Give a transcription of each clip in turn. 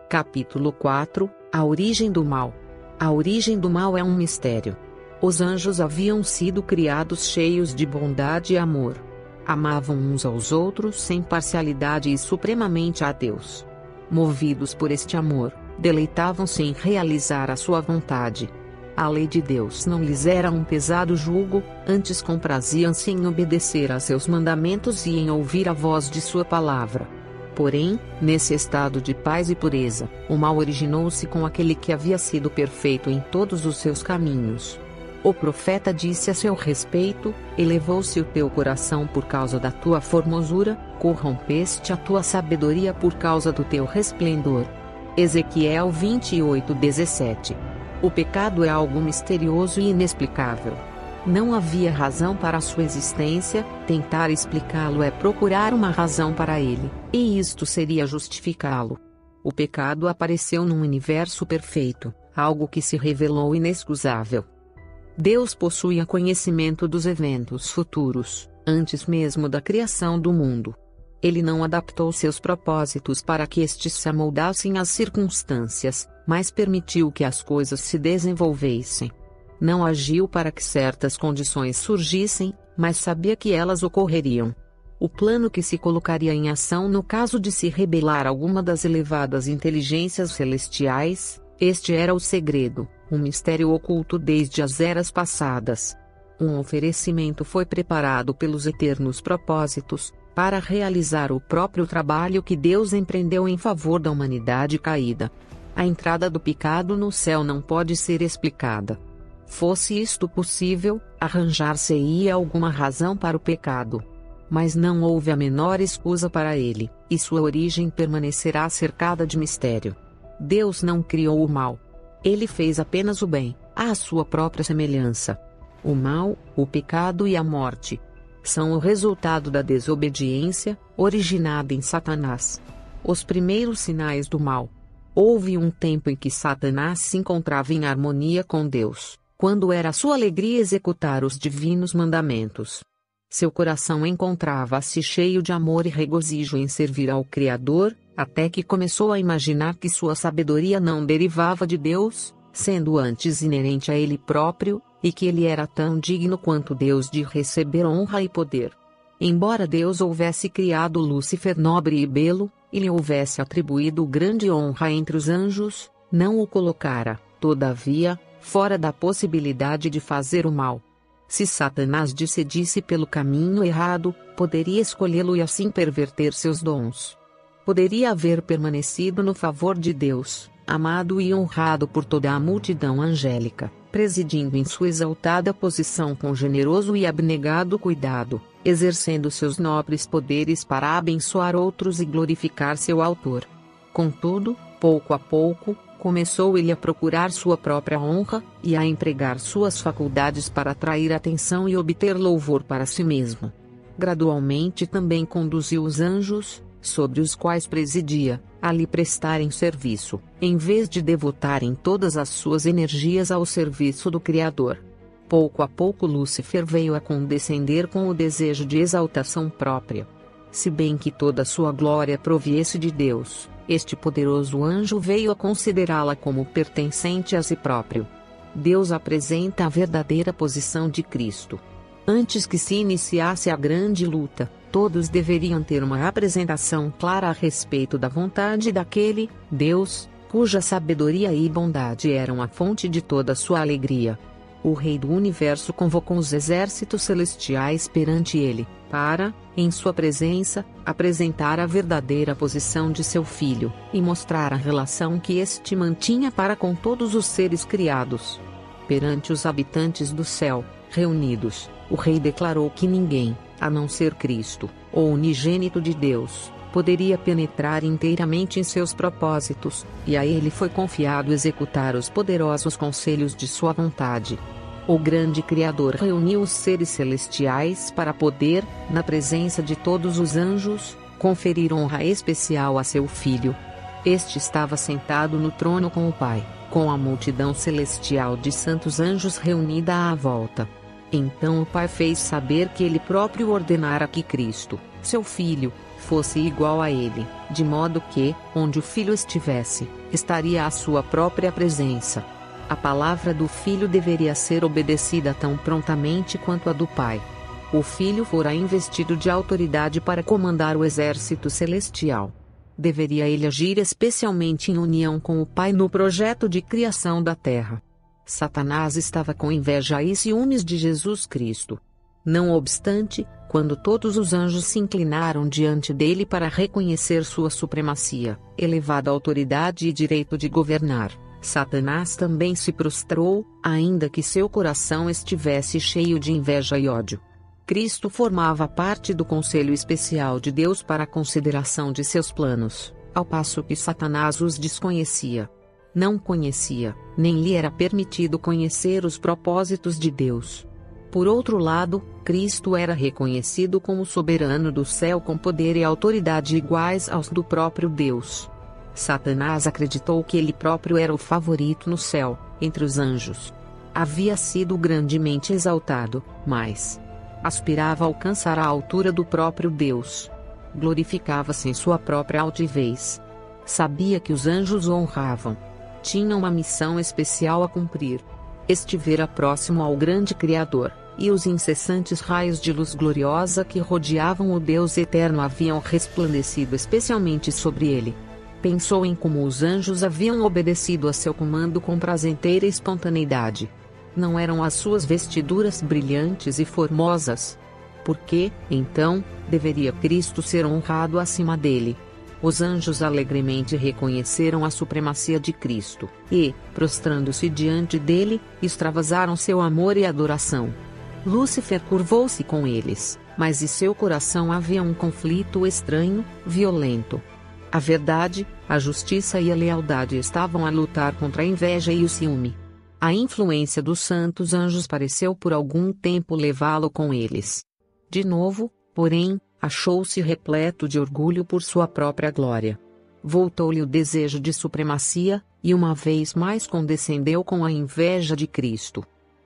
Capítulo 4 – A origem do mal. A origem do mal é um mistério. Os anjos haviam sido criados cheios de bondade e amor. Amavam uns aos outros sem parcialidade e supremamente a Deus. Movidos por este amor, deleitavam-se em realizar a sua vontade. A lei de Deus não lhes era um pesado jugo, antes compraziam-se em obedecer a seus mandamentos e em ouvir a voz de sua palavra. Porém, nesse estado de paz e pureza, o mal originou-se com aquele que havia sido perfeito em todos os seus caminhos. O profeta disse a seu respeito: elevou-se o teu coração por causa da tua formosura, corrompeste a tua sabedoria por causa do teu resplendor. Ezequiel 28:17. O pecado é algo misterioso e inexplicável. Não havia razão para sua existência, tentar explicá-lo é procurar uma razão para ele, e isto seria justificá-lo. O pecado apareceu num universo perfeito, algo que se revelou inexcusável. Deus possuía conhecimento dos eventos futuros, antes mesmo da criação do mundo. Ele não adaptou seus propósitos para que estes se amoldassem às circunstâncias, mas permitiu que as coisas se desenvolvessem. Não agiu para que certas condições surgissem, mas sabia que elas ocorreriam. O plano que se colocaria em ação no caso de se rebelar alguma das elevadas inteligências celestiais, este era o segredo, um mistério oculto desde as eras passadas. Um oferecimento foi preparado pelos eternos propósitos, para realizar o próprio trabalho que Deus empreendeu em favor da humanidade caída. A entrada do pecado no céu não pode ser explicada. Fosse isto possível, arranjar-se-ia alguma razão para o pecado. Mas não houve a menor escusa para ele, e sua origem permanecerá cercada de mistério. Deus não criou o mal. Ele fez apenas o bem, à sua própria semelhança. O mal, o pecado e a morte são o resultado da desobediência, originada em Satanás. Os primeiros sinais do mal. Houve um tempo em que Satanás se encontrava em harmonia com Deus, quando era sua alegria executar os divinos mandamentos. Seu coração encontrava-se cheio de amor e regozijo em servir ao Criador, até que começou a imaginar que sua sabedoria não derivava de Deus, sendo antes inerente a ele próprio, e que ele era tão digno quanto Deus de receber honra e poder. Embora Deus houvesse criado Lúcifer nobre e belo, e lhe houvesse atribuído grande honra entre os anjos, não o colocara, todavia, fora da possibilidade de fazer o mal. Se Satanás decidisse pelo caminho errado, poderia escolhê-lo e assim perverter seus dons. Poderia haver permanecido no favor de Deus, amado e honrado por toda a multidão angélica, presidindo em sua exaltada posição com generoso e abnegado cuidado, exercendo seus nobres poderes para abençoar outros e glorificar seu autor. Contudo, pouco a pouco, começou ele a procurar sua própria honra, e a empregar suas faculdades para atrair atenção e obter louvor para si mesmo. Gradualmente também conduziu os anjos, sobre os quais presidia, a lhe prestarem serviço, em vez de devotarem todas as suas energias ao serviço do Criador. Pouco a pouco Lúcifer veio a condescender com o desejo de exaltação própria. Se bem que toda sua glória proviesse de Deus, este poderoso anjo veio a considerá-la como pertencente a si próprio. Deus apresenta a verdadeira posição de Cristo. Antes que se iniciasse a grande luta, todos deveriam ter uma apresentação clara a respeito da vontade daquele Deus, cuja sabedoria e bondade eram a fonte de toda sua alegria. O Rei do Universo convocou os exércitos celestiais perante ele, para, em sua presença, apresentar a verdadeira posição de seu filho, e mostrar a relação que este mantinha para com todos os seres criados. Perante os habitantes do céu, reunidos, o Rei declarou que ninguém, a não ser Cristo, o unigênito de Deus, poderia penetrar inteiramente em seus propósitos, e a ele foi confiado executar os poderosos conselhos de sua vontade. O grande Criador reuniu os seres celestiais para poder, na presença de todos os anjos, conferir honra especial a seu filho. Este estava sentado no trono com o Pai, com a multidão celestial de santos anjos reunida à volta. Então o Pai fez saber que ele próprio ordenara que Cristo, seu filho, fosse igual a ele, de modo que, onde o Filho estivesse, estaria a sua própria presença. A palavra do Filho deveria ser obedecida tão prontamente quanto a do Pai. O Filho fora investido de autoridade para comandar o exército celestial. Deveria ele agir especialmente em união com o Pai no projeto de criação da terra. Satanás estava com inveja e ciúmes de Jesus Cristo. Não obstante, quando todos os anjos se inclinaram diante dele para reconhecer sua supremacia, elevada autoridade e direito de governar, Satanás também se prostrou, ainda que seu coração estivesse cheio de inveja e ódio. Cristo formava parte do conselho especial de Deus para a consideração de seus planos, ao passo que Satanás os desconhecia. Não conhecia, nem lhe era permitido conhecer os propósitos de Deus. Por outro lado, Cristo era reconhecido como soberano do céu com poder e autoridade iguais aos do próprio Deus. Satanás acreditou que ele próprio era o favorito no céu, entre os anjos. Havia sido grandemente exaltado, mas aspirava a alcançar a altura do próprio Deus. Glorificava-se em sua própria altivez. Sabia que os anjos o honravam. Tinha uma missão especial a cumprir. Estivera próximo ao grande Criador, e os incessantes raios de luz gloriosa que rodeavam o Deus eterno haviam resplandecido especialmente sobre ele. Pensou em como os anjos haviam obedecido a seu comando com prazenteira espontaneidade. Não eram as suas vestiduras brilhantes e formosas? Por que, então, deveria Cristo ser honrado acima dele? Os anjos alegremente reconheceram a supremacia de Cristo, e, prostrando-se diante dele, extravasaram seu amor e adoração. Lúcifer curvou-se com eles, mas em seu coração havia um conflito estranho, violento. A verdade, a justiça e a lealdade estavam a lutar contra a inveja e o ciúme. A influência dos santos anjos pareceu por algum tempo levá-lo com eles. De novo, porém, achou-se repleto de orgulho por sua própria glória. Voltou-lhe o desejo de supremacia, e uma vez mais condescendeu com a inveja de Cristo.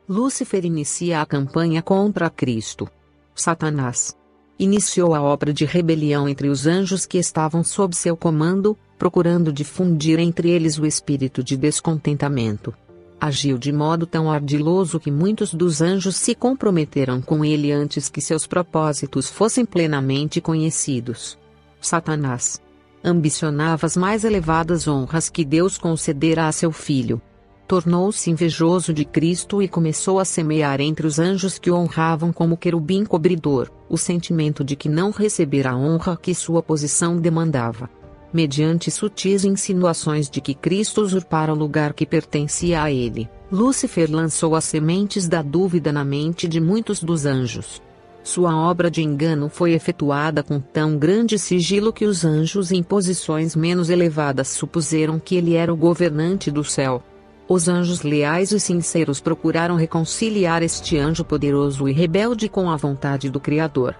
Lúcifer inicia a campanha contra Cristo. Satanás iniciou a obra de rebelião entre os anjos que estavam sob seu comando, procurando difundir entre eles o espírito de descontentamento. Agiu de modo tão ardiloso que muitos dos anjos se comprometeram com ele antes que seus propósitos fossem plenamente conhecidos. Satanás ambicionava as mais elevadas honras que Deus concedera a seu filho. Tornou-se invejoso de Cristo e começou a semear entre os anjos que o honravam como querubim cobridor, o sentimento de que não recebera a honra que sua posição demandava. Mediante sutis insinuações de que Cristo usurpara o lugar que pertencia a ele, Lúcifer lançou as sementes da dúvida na mente de muitos dos anjos. Sua obra de engano foi efetuada com tão grande sigilo que os anjos em posições menos elevadas supuseram que ele era o governante do céu. Os anjos leais e sinceros procuraram reconciliar este anjo poderoso e rebelde com a vontade do Criador.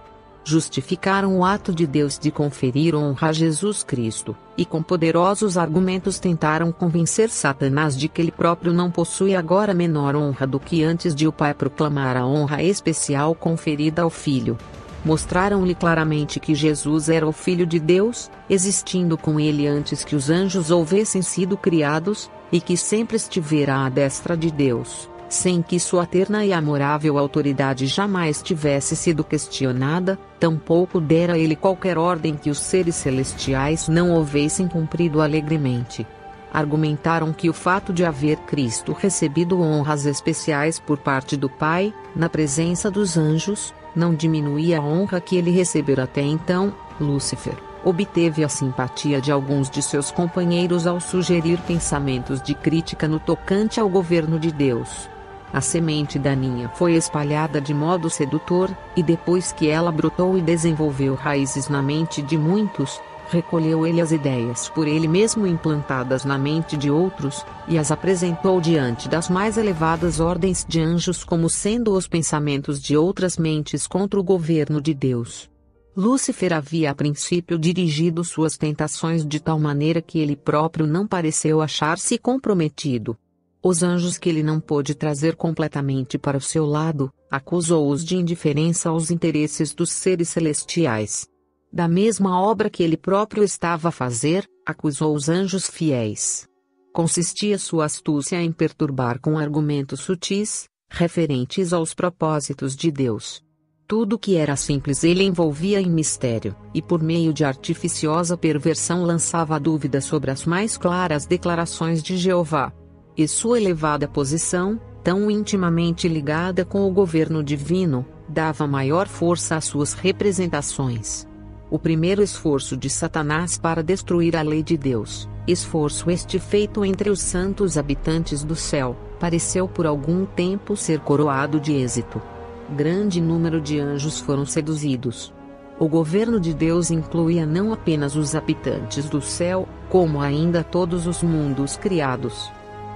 Justificaram o ato de Deus de conferir honra a Jesus Cristo, e com poderosos argumentos tentaram convencer Satanás de que ele próprio não possui agora menor honra do que antes de o Pai proclamar a honra especial conferida ao Filho. Mostraram-lhe claramente que Jesus era o Filho de Deus, existindo com ele antes que os anjos houvessem sido criados, e que sempre estivera à destra de Deus, sem que sua eterna e amorável autoridade jamais tivesse sido questionada, tampouco dera ele qualquer ordem que os seres celestiais não houvessem cumprido alegremente. Argumentaram que o fato de haver Cristo recebido honras especiais por parte do Pai, na presença dos anjos, não diminuía a honra que ele recebera até então. Lúcifer obteve a simpatia de alguns de seus companheiros ao sugerir pensamentos de crítica no tocante ao governo de Deus. A semente daninha foi espalhada de modo sedutor, e depois que ela brotou e desenvolveu raízes na mente de muitos, recolheu ele as ideias por ele mesmo implantadas na mente de outros, e as apresentou diante das mais elevadas ordens de anjos como sendo os pensamentos de outras mentes contra o governo de Deus. Lúcifer havia a princípio dirigido suas tentações de tal maneira que ele próprio não pareceu achar-se comprometido. Os anjos que ele não pôde trazer completamente para o seu lado, acusou-os de indiferença aos interesses dos seres celestiais. Da mesma obra que ele próprio estava a fazer, acusou os anjos fiéis. Consistia sua astúcia em perturbar com argumentos sutis, referentes aos propósitos de Deus. Tudo que era simples ele envolvia em mistério, e por meio de artificiosa perversão lançava dúvida sobre as mais claras declarações de Jeová. E sua elevada posição, tão intimamente ligada com o governo divino, dava maior força às suas representações. O primeiro esforço de Satanás para destruir a lei de Deus, esforço este feito entre os santos habitantes do céu, pareceu por algum tempo ser coroado de êxito. Grande número de anjos foram seduzidos. O governo de Deus incluía não apenas os habitantes do céu, como ainda todos os mundos criados.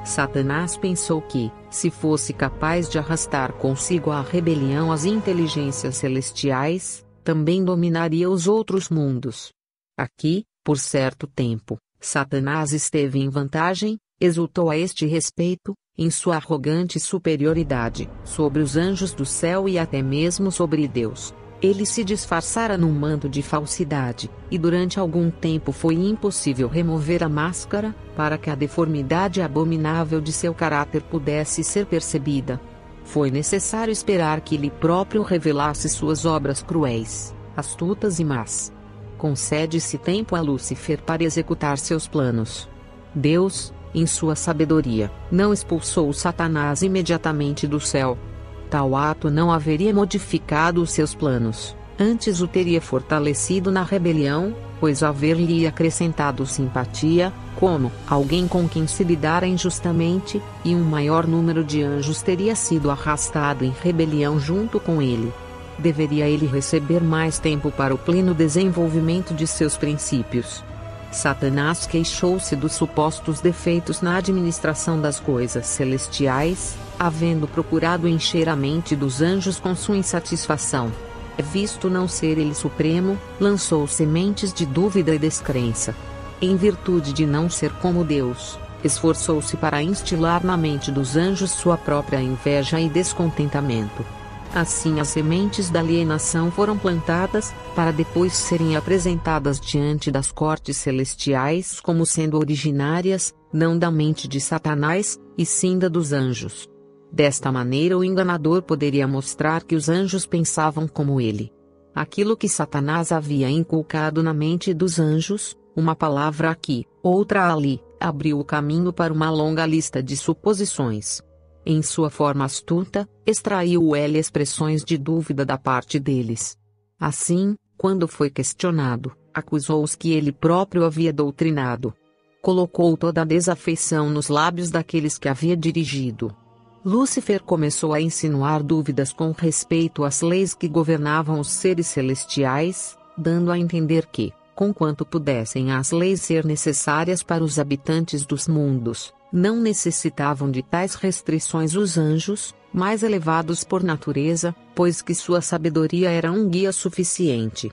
Satanás pensou que, se fosse capaz de arrastar consigo à rebelião as inteligências celestiais, também dominaria os outros mundos. Aqui, por certo tempo, Satanás esteve em vantagem, exultou a este respeito, em sua arrogante superioridade, sobre os anjos do céu e até mesmo sobre Deus. Ele se disfarçara num manto de falsidade, e durante algum tempo foi impossível remover a máscara, para que a deformidade abominável de seu caráter pudesse ser percebida. Foi necessário esperar que ele próprio revelasse suas obras cruéis, astutas e más. Concede-se tempo a Lúcifer para executar seus planos. Deus, em sua sabedoria, não expulsou Satanás imediatamente do céu. Tal ato não haveria modificado os seus planos, antes o teria fortalecido na rebelião, pois haver-lhe acrescentado simpatia, como alguém com quem se lidara injustamente, e um maior número de anjos teria sido arrastado em rebelião junto com ele. Deveria ele receber mais tempo para o pleno desenvolvimento de seus princípios. Satanás queixou-se dos supostos defeitos na administração das coisas celestiais, havendo procurado encher a mente dos anjos com sua insatisfação. Visto não ser ele supremo, lançou sementes de dúvida e descrença. Em virtude de não ser como Deus, esforçou-se para instilar na mente dos anjos sua própria inveja e descontentamento. Assim as sementes da alienação foram plantadas, para depois serem apresentadas diante das cortes celestiais como sendo originárias, não da mente de Satanás, e sim da dos anjos. Desta maneira o enganador poderia mostrar que os anjos pensavam como ele. Aquilo que Satanás havia inculcado na mente dos anjos, uma palavra aqui, outra ali, abriu o caminho para uma longa lista de suposições. Em sua forma astuta, extraiu ele expressões de dúvida da parte deles. Assim, quando foi questionado, acusou-os que ele próprio havia doutrinado. Colocou toda a desafeição nos lábios daqueles que havia dirigido. Lúcifer começou a insinuar dúvidas com respeito às leis que governavam os seres celestiais, dando a entender que, conquanto pudessem as leis ser necessárias para os habitantes dos mundos, não necessitavam de tais restrições os anjos, mais elevados por natureza, pois que sua sabedoria era um guia suficiente.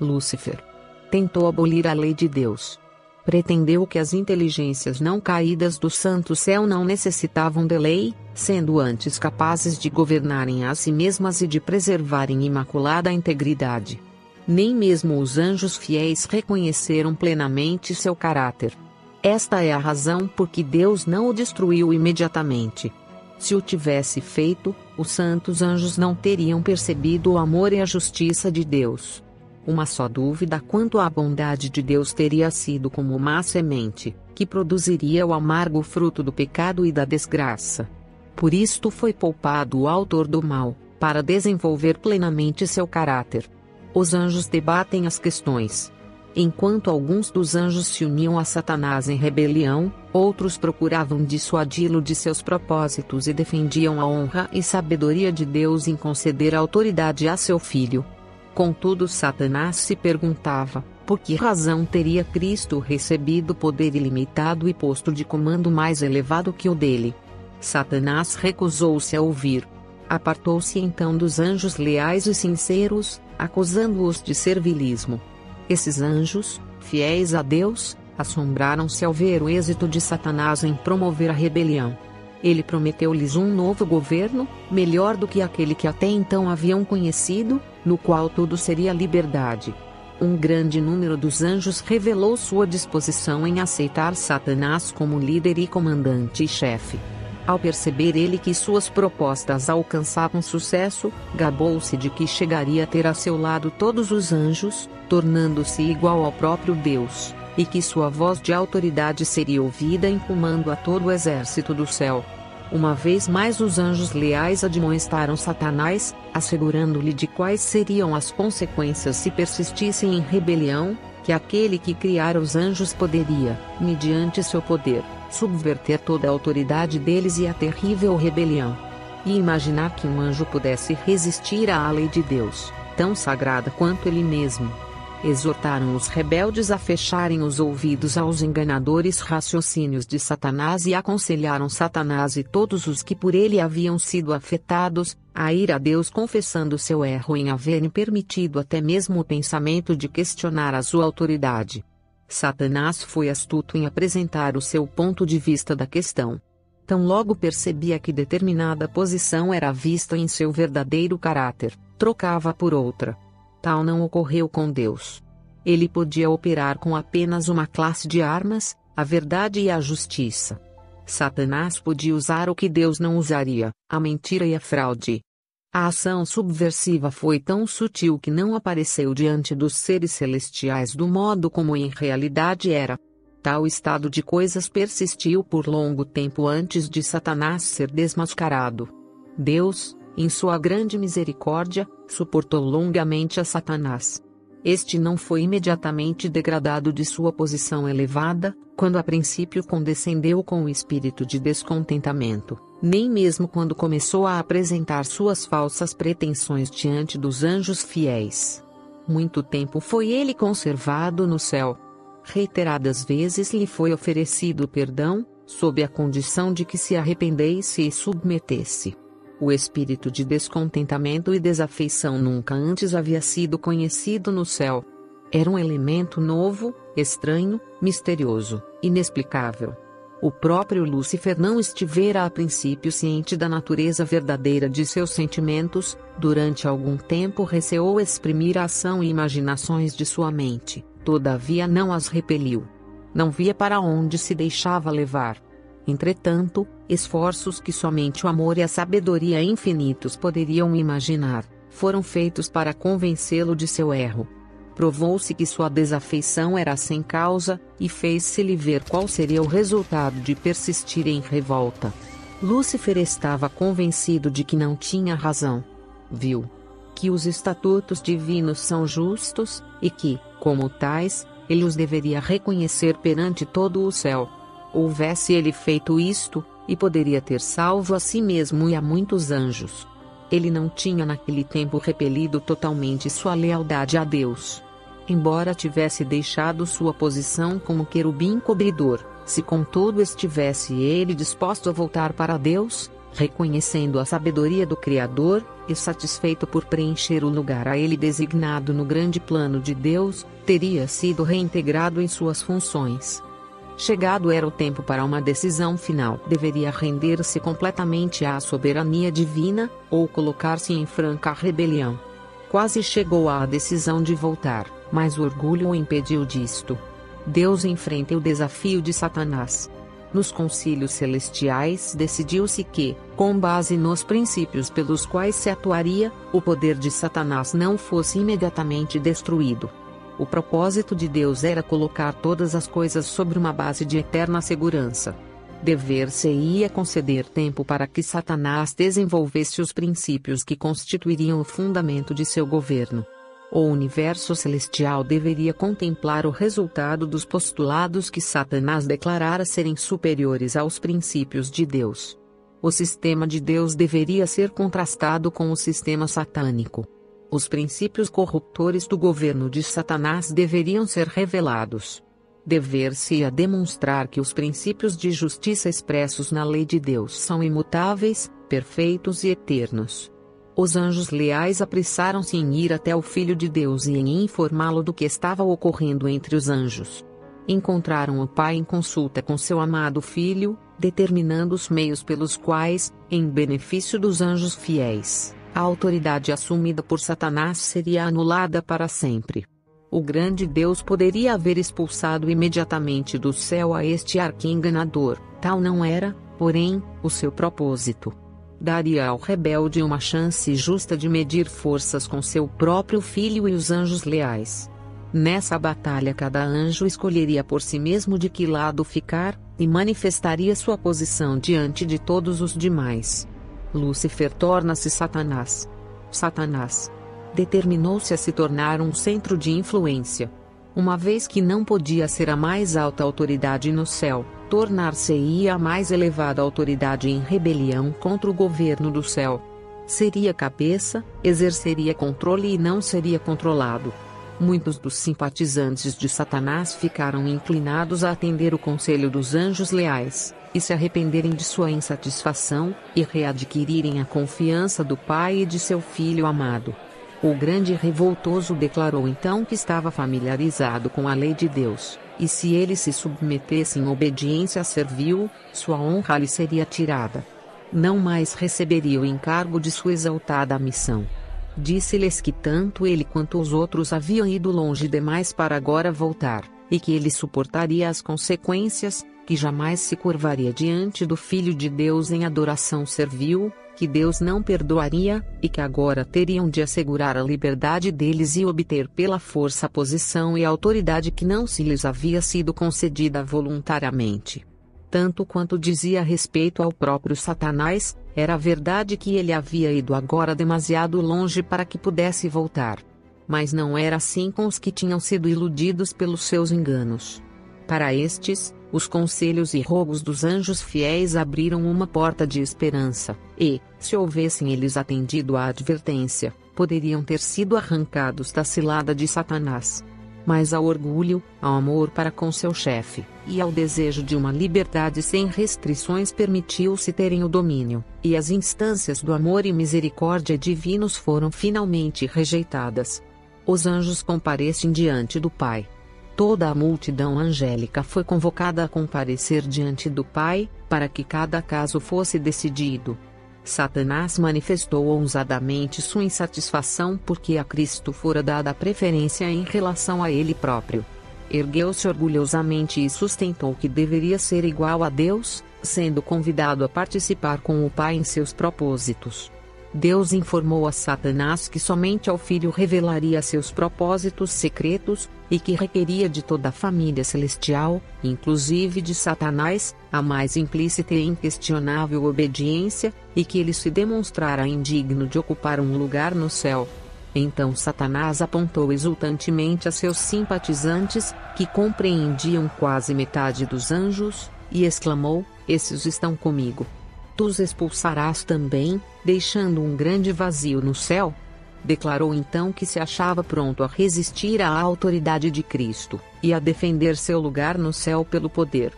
Lúcifer tentou abolir a lei de Deus. Pretendeu que as inteligências não caídas do santo céu não necessitavam de lei, sendo antes capazes de governarem a si mesmas e de preservarem imaculada integridade. Nem mesmo os anjos fiéis reconheceram plenamente seu caráter. Esta é a razão por que Deus não o destruiu imediatamente. Se o tivesse feito, os santos anjos não teriam percebido o amor e a justiça de Deus. Uma só dúvida quanto à bondade de Deus teria sido como má semente, que produziria o amargo fruto do pecado e da desgraça. Por isto foi poupado o autor do mal, para desenvolver plenamente seu caráter. Os anjos debatem as questões. Enquanto alguns dos anjos se uniam a Satanás em rebelião, outros procuravam dissuadi-lo de seus propósitos e defendiam a honra e sabedoria de Deus em conceder autoridade a seu filho. Contudo, Satanás se perguntava, por que razão teria Cristo recebido poder ilimitado e posto de comando mais elevado que o dele? Satanás recusou-se a ouvir. Apartou-se então dos anjos leais e sinceros, acusando-os de servilismo. Esses anjos, fiéis a Deus, assombraram-se ao ver o êxito de Satanás em promover a rebelião. Ele prometeu-lhes um novo governo, melhor do que aquele que até então haviam conhecido, no qual tudo seria liberdade. Um grande número dos anjos revelou sua disposição em aceitar Satanás como líder e comandante e chefe. Ao perceber ele que suas propostas alcançavam sucesso, gabou-se de que chegaria a ter a seu lado todos os anjos, tornando-se igual ao próprio Deus, e que sua voz de autoridade seria ouvida em comando a todo o exército do céu. Uma vez mais os anjos leais admoestaram Satanás, assegurando-lhe de quais seriam as consequências se persistissem em rebelião, que aquele que criara os anjos poderia, mediante seu poder, subverter toda a autoridade deles e a terrível rebelião. E imaginar que um anjo pudesse resistir à lei de Deus, tão sagrada quanto ele mesmo. Exortaram os rebeldes a fecharem os ouvidos aos enganadores raciocínios de Satanás e aconselharam Satanás e todos os que por ele haviam sido afetados, a ir a Deus confessando seu erro em haverem permitido até mesmo o pensamento de questionar a sua autoridade. Satanás foi astuto em apresentar o seu ponto de vista da questão. Tão logo percebia que determinada posição era vista em seu verdadeiro caráter, trocava por outra. Tal não ocorreu com Deus. Ele podia operar com apenas uma classe de armas, a verdade e a justiça. Satanás podia usar o que Deus não usaria, a mentira e a fraude. A ação subversiva foi tão sutil que não apareceu diante dos seres celestiais do modo como em realidade era. Tal estado de coisas persistiu por longo tempo antes de Satanás ser desmascarado. Deus, em sua grande misericórdia, suportou longamente a Satanás. Este não foi imediatamente degradado de sua posição elevada, quando a princípio condescendeu com o espírito de descontentamento, nem mesmo quando começou a apresentar suas falsas pretensões diante dos anjos fiéis. Muito tempo foi ele conservado no céu. Reiteradas vezes lhe foi oferecido perdão, sob a condição de que se arrependesse e submetesse. O espírito de descontentamento e desafeição nunca antes havia sido conhecido no céu. Era um elemento novo, estranho, misterioso, inexplicável. O próprio Lúcifer não estivera a princípio ciente da natureza verdadeira de seus sentimentos, durante algum tempo receou exprimir a ação e imaginações de sua mente, todavia não as repeliu. Não via para onde se deixava levar. Entretanto, esforços que somente o amor e a sabedoria infinitos poderiam imaginar, foram feitos para convencê-lo de seu erro. Provou-se que sua desafeição era sem causa, e fez-se-lhe ver qual seria o resultado de persistir em revolta. Lúcifer estava convencido de que não tinha razão. Viu que os estatutos divinos são justos, e que, como tais, ele os deveria reconhecer perante todo o céu. Houvesse ele feito isto, e poderia ter salvo a si mesmo e a muitos anjos. Ele não tinha naquele tempo repelido totalmente sua lealdade a Deus. Embora tivesse deixado sua posição como querubim cobridor, se contudo estivesse ele disposto a voltar para Deus, reconhecendo a sabedoria do Criador, e satisfeito por preencher o lugar a ele designado no grande plano de Deus, teria sido reintegrado em suas funções. Chegado era o tempo para uma decisão final. Deveria render-se completamente à soberania divina, ou colocar-se em franca rebelião. Quase chegou à decisão de voltar, mas o orgulho o impediu disto. Deus enfrenta o desafio de Satanás. Nos concílios celestiais decidiu-se que, com base nos princípios pelos quais se atuaria, o poder de Satanás não fosse imediatamente destruído. O propósito de Deus era colocar todas as coisas sobre uma base de eterna segurança. Dever-se-ia conceder tempo para que Satanás desenvolvesse os princípios que constituiriam o fundamento de seu governo. O universo celestial deveria contemplar o resultado dos postulados que Satanás declarara serem superiores aos princípios de Deus. O sistema de Deus deveria ser contrastado com o sistema satânico. Os princípios corruptores do governo de Satanás deveriam ser revelados. Dever-se-ia demonstrar que os princípios de justiça expressos na lei de Deus são imutáveis, perfeitos e eternos. Os anjos leais apressaram-se em ir até o Filho de Deus e em informá-lo do que estava ocorrendo entre os anjos. Encontraram o Pai em consulta com seu amado Filho, determinando os meios pelos quais, em benefício dos anjos fiéis, a autoridade assumida por Satanás seria anulada para sempre. O grande Deus poderia haver expulsado imediatamente do céu a este arqui-enganador, tal não era, porém, o seu propósito. Daria ao rebelde uma chance justa de medir forças com seu próprio filho e os anjos leais. Nessa batalha cada anjo escolheria por si mesmo de que lado ficar, e manifestaria sua posição diante de todos os demais. Lúcifer torna-se Satanás. Satanás determinou-se a se tornar um centro de influência. Uma vez que não podia ser a mais alta autoridade no céu, tornar-se-ia a mais elevada autoridade em rebelião contra o governo do céu. Seria cabeça, exerceria controle e não seria controlado. Muitos dos simpatizantes de Satanás ficaram inclinados a atender o conselho dos anjos leais, e se arrependerem de sua insatisfação, e readquirirem a confiança do Pai e de seu Filho amado. O grande revoltoso declarou então que estava familiarizado com a lei de Deus, e se ele se submetesse em obediência servil, sua honra lhe seria tirada. Não mais receberia o encargo de sua exaltada missão. Disse-lhes que tanto ele quanto os outros haviam ido longe demais para agora voltar, e que ele suportaria as consequências, que jamais se curvaria diante do Filho de Deus em adoração servil, que Deus não perdoaria, e que agora teriam de assegurar a liberdade deles e obter pela força a posição e a autoridade que não se lhes havia sido concedida voluntariamente. Tanto quanto dizia a respeito ao próprio Satanás, era verdade que ele havia ido agora demasiado longe para que pudesse voltar. Mas não era assim com os que tinham sido iludidos pelos seus enganos. Para estes, os conselhos e rogos dos anjos fiéis abriram uma porta de esperança, e, se houvessem eles atendido à advertência, poderiam ter sido arrancados da cilada de Satanás. Mas ao orgulho, ao amor para com seu chefe, e ao desejo de uma liberdade sem restrições permitiu-se terem o domínio, e as instâncias do amor e misericórdia divinos foram finalmente rejeitadas. Os anjos comparecem diante do Pai. Toda a multidão angélica foi convocada a comparecer diante do Pai, para que cada caso fosse decidido. Satanás manifestou ousadamente sua insatisfação porque a Cristo fora dada a preferência em relação a ele próprio. Ergueu-se orgulhosamente e sustentou que deveria ser igual a Deus, sendo convidado a participar com o Pai em seus propósitos. Deus informou a Satanás que somente ao Filho revelaria seus propósitos secretos, e que requeria de toda a família celestial, inclusive de Satanás, a mais implícita e inquestionável obediência, e que ele se demonstrara indigno de ocupar um lugar no céu. Então Satanás apontou exultantemente a seus simpatizantes, que compreendiam quase metade dos anjos, e exclamou: "Esses estão comigo. Tu os expulsarás também, deixando um grande vazio no céu?" Declarou então que se achava pronto a resistir à autoridade de Cristo, e a defender seu lugar no céu pelo poder.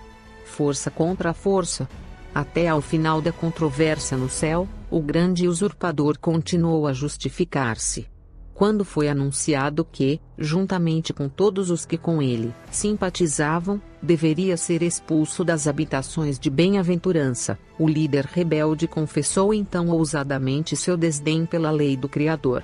Força contra força. Até ao final da controvérsia no céu, o grande usurpador continuou a justificar-se. Quando foi anunciado que, juntamente com todos os que com ele simpatizavam, deveria ser expulso das habitações de bem-aventurança, o líder rebelde confessou então ousadamente seu desdém pela lei do Criador.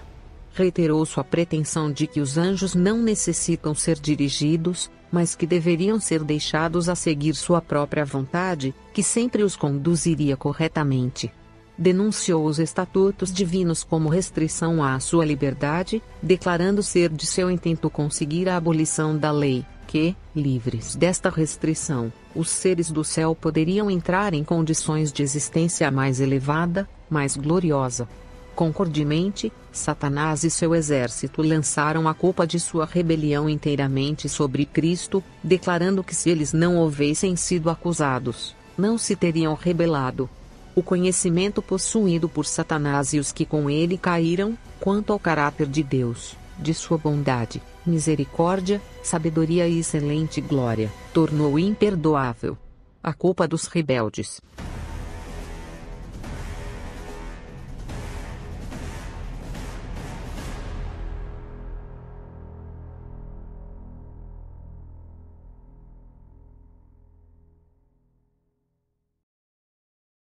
Reiterou sua pretensão de que os anjos não necessitam ser dirigidos, mas que deveriam ser deixados a seguir sua própria vontade, que sempre os conduziria corretamente. Denunciou os estatutos divinos como restrição à sua liberdade, declarando ser de seu intento conseguir a abolição da lei, que, livres desta restrição, os seres do céu poderiam entrar em condições de existência mais elevada, mais gloriosa. Concordemente, Satanás e seu exército lançaram a culpa de sua rebelião inteiramente sobre Cristo, declarando que se eles não houvessem sido acusados, não se teriam rebelado. O conhecimento possuído por Satanás e os que com ele caíram, quanto ao caráter de Deus, de sua bondade, misericórdia, sabedoria e excelente glória, tornou imperdoável a culpa dos rebeldes.